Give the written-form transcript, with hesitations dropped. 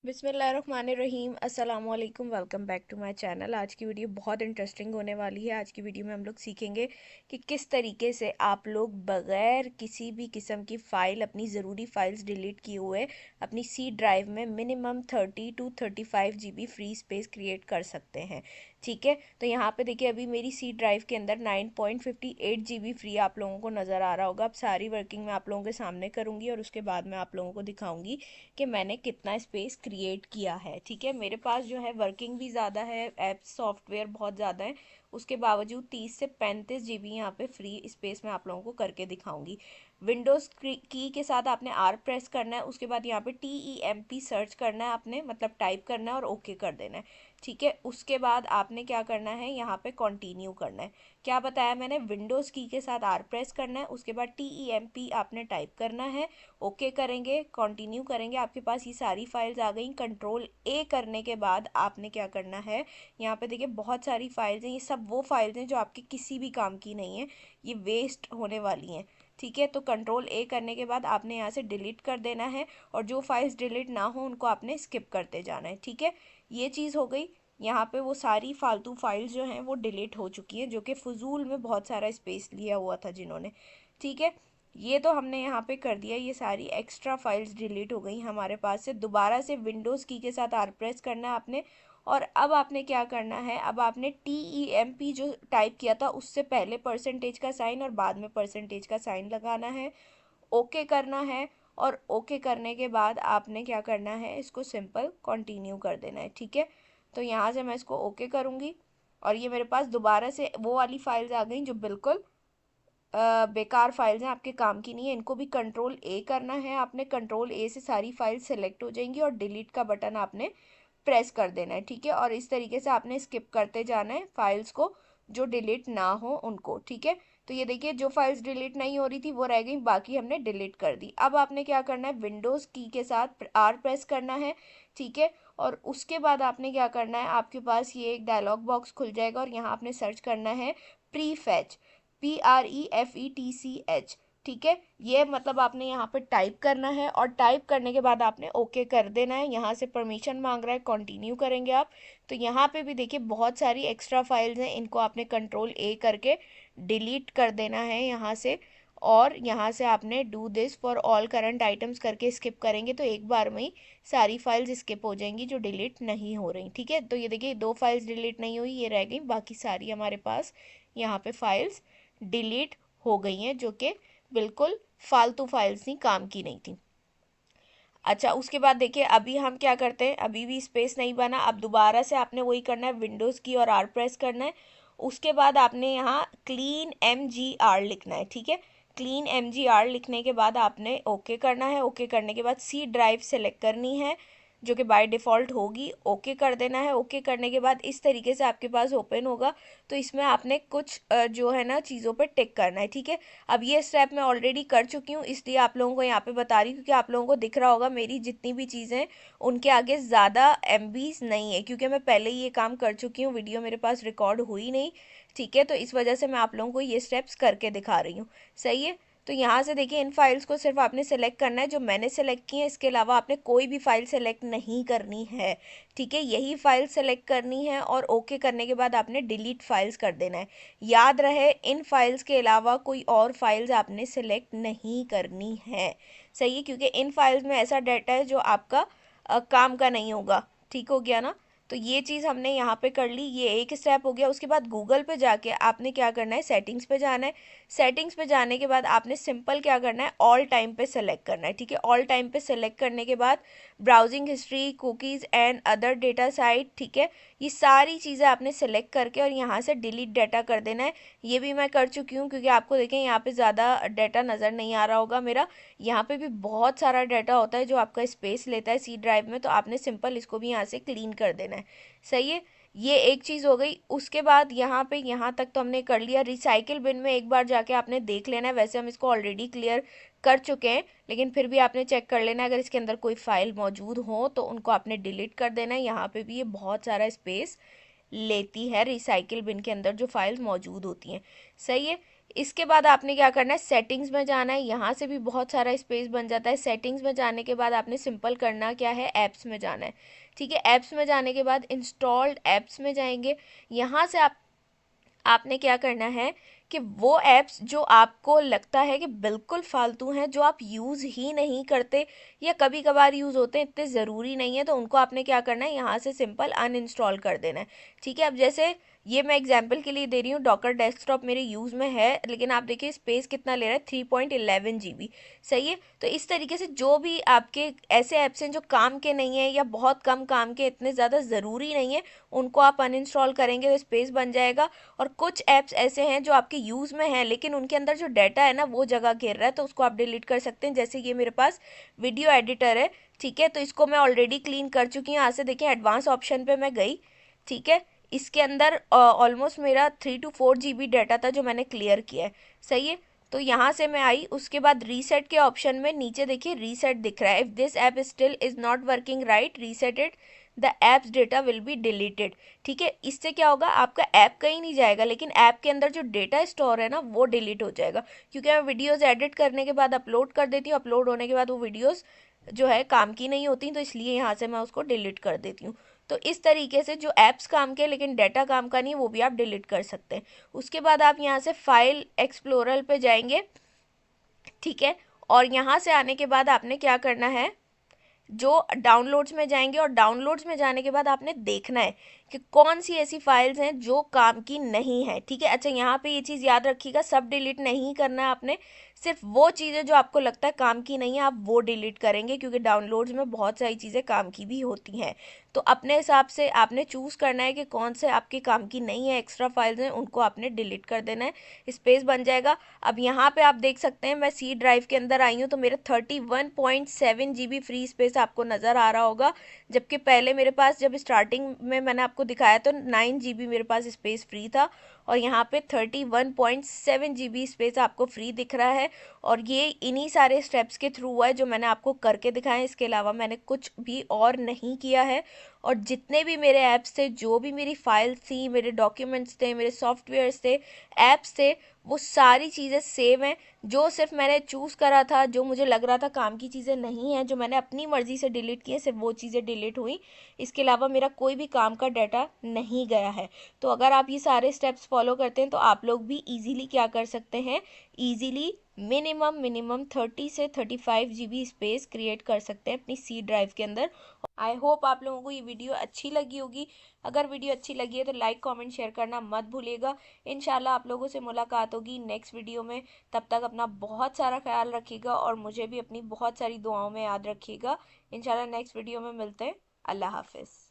बिस्मिल्लाहिर्रहमानिर्रहीम अस्सलाम वालेकुम। Welcome back to my channel. आज की वीडियो बहुत इंटरेस्टिंग होने वाली है। आज की वीडियो में हम लोग सीखेंगे कि किस तरीके से आप लोग बग़ैर किसी भी किस्म की फ़ाइल, अपनी ज़रूरी फ़ाइल्स डिलीट किए हुए अपनी सी ड्राइव में minimum 30 to 35 GB free space create कर सकते हैं। ठीक है, तो यहाँ पे देखिए अभी मेरी सी ड्राइव के अंदर 9.58 GB फ्री आप लोगों को नज़र आ रहा होगा। अब सारी वर्किंग मैं आप लोगों के सामने करूँगी और उसके बाद मैं आप लोगों को दिखाऊंगी कि मैंने कितना स्पेस क्रिएट किया है। ठीक है, मेरे पास जो है वर्किंग भी ज़्यादा है, ऐप्स सॉफ्टवेयर बहुत ज़्यादा है, उसके बावजूद 30 से 35 GB यहाँ पे फ्री स्पेस मैं आप लोगों को करके दिखाऊंगी। विंडोज़ की के साथ आपने आर प्रेस करना है, उसके बाद यहाँ पे TEMP सर्च करना है आपने, मतलब टाइप करना है और ओके कर देना है। ठीक है, उसके बाद आपने क्या करना है, यहाँ पे कंटिन्यू करना है। क्या बताया मैंने, विंडोज़ की के साथ आर प्रेस करना है, उसके बाद TEMP आपने टाइप करना है, ओके करेंगे, कंटिन्यू करेंगे, आपके पास ये सारी फाइल्स आ गई। कंट्रोल ए करने के बाद आपने क्या करना है, यहाँ पे देखिए बहुत सारी फाइल्स हैं, ये सब वो फाइल्स हैं जो आपके किसी भी काम की नहीं है, ये वेस्ट होने वाली हैं। ठीक है, तो कंट्रोल ए करने के बाद आपने यहाँ से डिलीट कर देना है और जो फाइल्स डिलीट ना हो उनको आपने स्किप करते जाना है। ठीक है, ये चीज़ हो गई। यहाँ पे वो सारी फालतू फाइल्स जो हैं वो डिलीट हो चुकी हैं, जो कि फजूल में बहुत सारा स्पेस लिया हुआ था जिन्होंने। ठीक है, ये तो हमने यहाँ पे कर दिया, ये सारी एक्स्ट्रा फाइल्स डिलीट हो गई हमारे पास से। दोबारा से विंडोज़ की के साथ आर प्रेस करना है आपने, और अब आपने क्या करना है, अब आपने TEMP जो टाइप किया था उससे पहले परसेंटेज का साइन और बाद में परसेंटेज का साइन लगाना है, ओके करना है, और ओके करने के बाद आपने क्या करना है, इसको सिंपल कंटिन्यू कर देना है। ठीक है, तो यहाँ से मैं इसको ओके करूँगी और ये मेरे पास दोबारा से वो वाली फाइल्स आ गई जो बिल्कुल बेकार फाइल्स हैं, आपके काम की नहीं है। इनको भी कंट्रोल ए करना है आपने, कंट्रोल ए से सारी फाइल सेलेक्ट हो जाएंगी और डिलीट का बटन आपने प्रेस कर देना है। ठीक है, और इस तरीके से आपने स्किप करते जाना है फाइल्स को जो डिलीट ना हो उनको। ठीक है, तो ये देखिए जो फाइल्स डिलीट नहीं हो रही थी वो रह गई, बाकी हमने डिलीट कर दी। अब आपने क्या करना है, विंडोज़ की के साथ आर प्रेस करना है। ठीक है, और उसके बाद आपने क्या करना है, आपके पास ये एक डायलॉग बॉक्स खुल जाएगा और यहाँ आपने सर्च करना है प्रीफेच, PREFETCH। ठीक है, ये मतलब आपने यहाँ पे टाइप करना है और टाइप करने के बाद आपने ओके कर देना है। यहाँ से परमिशन मांग रहा है, कंटिन्यू करेंगे आप। तो यहाँ पे भी देखिए बहुत सारी एक्स्ट्रा फाइल्स हैं, इनको आपने कंट्रोल ए करके डिलीट कर देना है यहाँ से, और यहाँ से आपने do this for all current items करके स्किप करेंगे तो एक बार में ही सारी फाइल्स स्किप हो जाएंगी जो डिलीट नहीं हो रही। ठीक है, तो ये देखिए दो फाइल्स डिलीट नहीं हुई, ये रह गई, बाकी सारी हमारे पास यहाँ पे फाइल्स डिलीट हो गई हैं जो कि बिल्कुल फालतू फाइल्स थी, काम की नहीं थी। अच्छा, उसके बाद देखिए अभी हम क्या करते हैं, अभी भी स्पेस नहीं बना, अब दोबारा से आपने वही करना है, विंडोज़ की और आर प्रेस करना है। उसके बाद आपने यहाँ क्लीन MGR लिखना है। ठीक है, क्लीन MGR लिखने के बाद आपने ओके करना है, ओके करने के बाद सी ड्राइव सेलेक्ट करनी है जो कि बाय डिफ़ॉल्ट होगी, ओके कर देना है। ओके करने के बाद इस तरीके से आपके पास ओपन होगा, तो इसमें आपने कुछ जो है ना चीज़ों पे टिक करना है। ठीक है, अब ये स्टेप मैं ऑलरेडी कर चुकी हूँ, इसलिए आप लोगों को यहाँ पे बता रही हूँ, क्योंकि आप लोगों को दिख रहा होगा मेरी जितनी भी चीज़ें हैं उनके आगे ज़्यादा MBs नहीं है, क्योंकि मैं पहले ही ये काम कर चुकी हूँ, वीडियो मेरे पास रिकॉर्ड हुई नहीं। ठीक है, तो इस वजह से मैं आप लोगों को ये स्टेप्स करके दिखा रही हूँ। सही है, तो यहाँ से देखिए इन फाइल्स को सिर्फ आपने सेलेक्ट करना है जो मैंने सेलेक्ट की है, इसके अलावा आपने कोई भी फाइल सेलेक्ट नहीं करनी है। ठीक है, यही फाइल सेलेक्ट करनी है और ओके करने के बाद आपने डिलीट फाइल्स कर देना है। याद रहे इन फाइल्स के अलावा कोई और फाइल्स आपने सेलेक्ट नहीं करनी है। सही है, क्योंकि इन फाइल्स में ऐसा डाटा है जो आपका काम का नहीं होगा। ठीक हो गया ना, तो ये चीज़ हमने यहाँ पे कर ली, ये एक स्टेप हो गया। उसके बाद गूगल पे जाके आपने क्या करना है, सेटिंग्स पे जाना है। सेटिंग्स पे जाने के बाद आपने सिंपल क्या करना है, ऑल टाइम पे सेलेक्ट करना है। ठीक है, ऑल टाइम पे सेलेक्ट करने के बाद browsing history, cookies and other data site, ठीक है, ये सारी चीज़ें आपने सेलेक्ट करके और यहाँ से डिलीट डाटा कर देना है। ये भी मैं कर चुकी हूँ, क्योंकि आपको देखें यहाँ पे ज़्यादा डाटा नज़र नहीं आ रहा होगा मेरा, यहाँ पे भी बहुत सारा डाटा होता है जो आपका स्पेस लेता है सी ड्राइव में, तो आपने सिंपल इसको भी यहाँ से क्लीन कर देना है। सही है, ये एक चीज़ हो गई। उसके बाद यहाँ पे यहाँ तक तो हमने कर लिया। रिसाइकिल बिन में एक बार जाके आपने देख लेना है, वैसे हम इसको ऑलरेडी क्लियर कर चुके हैं, लेकिन फिर भी आपने चेक कर लेना है, अगर इसके अंदर कोई फाइल मौजूद हो तो उनको आपने डिलीट कर देना है। यहाँ पे भी ये बहुत सारा स्पेस लेती है रिसाइकिल बिन के अंदर जो फाइल्स मौजूद होती हैं। सही है, इसके बाद आपने क्या करना है, सेटिंग्स में जाना है। यहाँ से भी बहुत सारा स्पेस बन जाता है। सेटिंग्स में जाने के बाद आपने सिंपल करना क्या है, ऐप्स में जाना है। ठीक है, ऐप्स में जाने के बाद इंस्टॉल्ड ऐप्स में जाएंगे। यहाँ से आपने क्या करना है कि वो ऐप्स जो आपको लगता है कि बिल्कुल फालतू हैं, जो आप यूज़ ही नहीं करते या कभी कभार यूज़ होते हैं, इतने ज़रूरी नहीं है, तो उनको आपने क्या करना है, यहाँ से सिंपल अनइंस्टॉल कर देना है। ठीक है, अब जैसे ये मैं एग्जांपल के लिए दे रही हूँ, डॉकर डेस्कटॉप मेरे यूज़ में है, लेकिन आप देखिए स्पेस कितना ले रहा है, 3.11 GB। सही है, तो इस तरीके से जो भी आपके ऐसे ऐप्स हैं जो काम के नहीं है या बहुत कम काम के, इतने ज़्यादा ज़रूरी नहीं है, उनको आप अनइंस्टॉल करेंगे तो स्पेस बन जाएगा। और कुछ ऐप्स ऐसे हैं जो आपके यूज़ में हैं लेकिन उनके अंदर जो डाटा है ना वो जगह घेर रहा है, तो उसको आप डिलीट कर सकते हैं। जैसे ये मेरे पास वीडियो एडिटर है, ठीक है, तो इसको मैं ऑलरेडी क्लीन कर चुकी हूँ। यहाँ से देखिए एडवांस ऑप्शन पे मैं गई, ठीक है, इसके अंदर ऑलमोस्ट मेरा 3 to 4 GB डाटा था जो मैंने क्लियर किया है। सही है, तो यहाँ से मैं आई, उसके बाद रीसेट के ऑप्शन में नीचे देखिए रीसेट दिख रहा है, if this app still is not working right reset it, the apps data will be deleted. ठीक है, इससे क्या होगा, आपका ऐप कहीं नहीं जाएगा लेकिन ऐप के अंदर जो डेटा स्टोर है ना वो डिलीट हो जाएगा। क्योंकि मैं वीडियोस एडिट करने के बाद अपलोड कर देती हूँ, अपलोड होने के बाद वो वीडियोस जो है काम की नहीं होती, तो इसलिए यहाँ से मैं उसको डिलीट कर देती हूँ। तो इस तरीके से जो ऐप्स काम के लेकिन डाटा काम का नहीं, वो भी आप डिलीट कर सकते हैं। उसके बाद आप यहाँ से फाइल एक्सप्लोरर पे जाएंगे, ठीक है, और यहाँ से आने के बाद आपने क्या करना है, जो डाउनलोड्स में जाएंगे और डाउनलोड्स में जाने के बाद आपने देखना है कि कौन सी ऐसी फाइल्स हैं जो काम की नहीं है। ठीक है, अच्छा यहाँ पे ये चीज़ याद रखिएगा, सब डिलीट नहीं करना है आपने, सिर्फ वो चीज़ें जो आपको लगता है काम की नहीं है आप वो डिलीट करेंगे, क्योंकि डाउनलोड्स में बहुत सारी चीज़ें काम की भी होती हैं। तो अपने हिसाब से आपने चूज़ करना है कि कौन से आपके काम की नहीं है, एक्स्ट्रा फाइल्स हैं, उनको आपने डिलीट कर देना है, स्पेस बन जाएगा। अब यहाँ पे आप देख सकते हैं मैं सी ड्राइव के अंदर आई हूँ, तो मेरा 31.7 GB फ्री स्पेस आपको नज़र आ रहा होगा, जबकि पहले मेरे पास जब स्टार्टिंग में मैंने आपको दिखाया तो 9 GB मेरे पास स्पेस फ्री था, और यहाँ पे 31.7 GB स्पेस आपको फ्री दिख रहा है। और ये इन्हीं सारे स्टेप्स के थ्रू हुआ है जो मैंने आपको करके दिखाया है, इसके अलावा मैंने कुछ भी और नहीं किया है। और जितने भी मेरे ऐप्स थे, जो भी मेरी फाइल्स थी, मेरे डॉक्यूमेंट्स थे, मेरे सॉफ्टवेयर्स थे, ऐप्स थे, वो सारी चीज़ें सेव हैं। जो सिर्फ मैंने चूज़ करा था, जो मुझे लग रहा था काम की चीज़ें नहीं हैं, जो मैंने अपनी मर्ज़ी से डिलीट किए, सिर्फ वो चीज़ें डिलीट हुई। इसके अलावा मेरा कोई भी काम का डाटा नहीं गया है। तो अगर आप ये सारे स्टेप्स फॉलो करते हैं तो आप लोग भी इजीली क्या कर सकते हैं, इजीली मिनिमम 30 से 35 GB स्पेस क्रिएट कर सकते हैं अपनी सी ड्राइव के अंदर। आई होप आप लोगों को ये वीडियो अच्छी लगी होगी। अगर वीडियो अच्छी लगी है तो लाइक कमेंट शेयर करना मत भूलिएगा। इंशाल्लाह आप लोगों से मुलाकात होगी नेक्स्ट वीडियो में। तब तक अपना बहुत सारा ख्याल रखिएगा और मुझे भी अपनी बहुत सारी दुआओं में याद रखिएगा। इंशाल्लाह नेक्स्ट वीडियो में मिलते हैं। अल्लाह हाफिज़।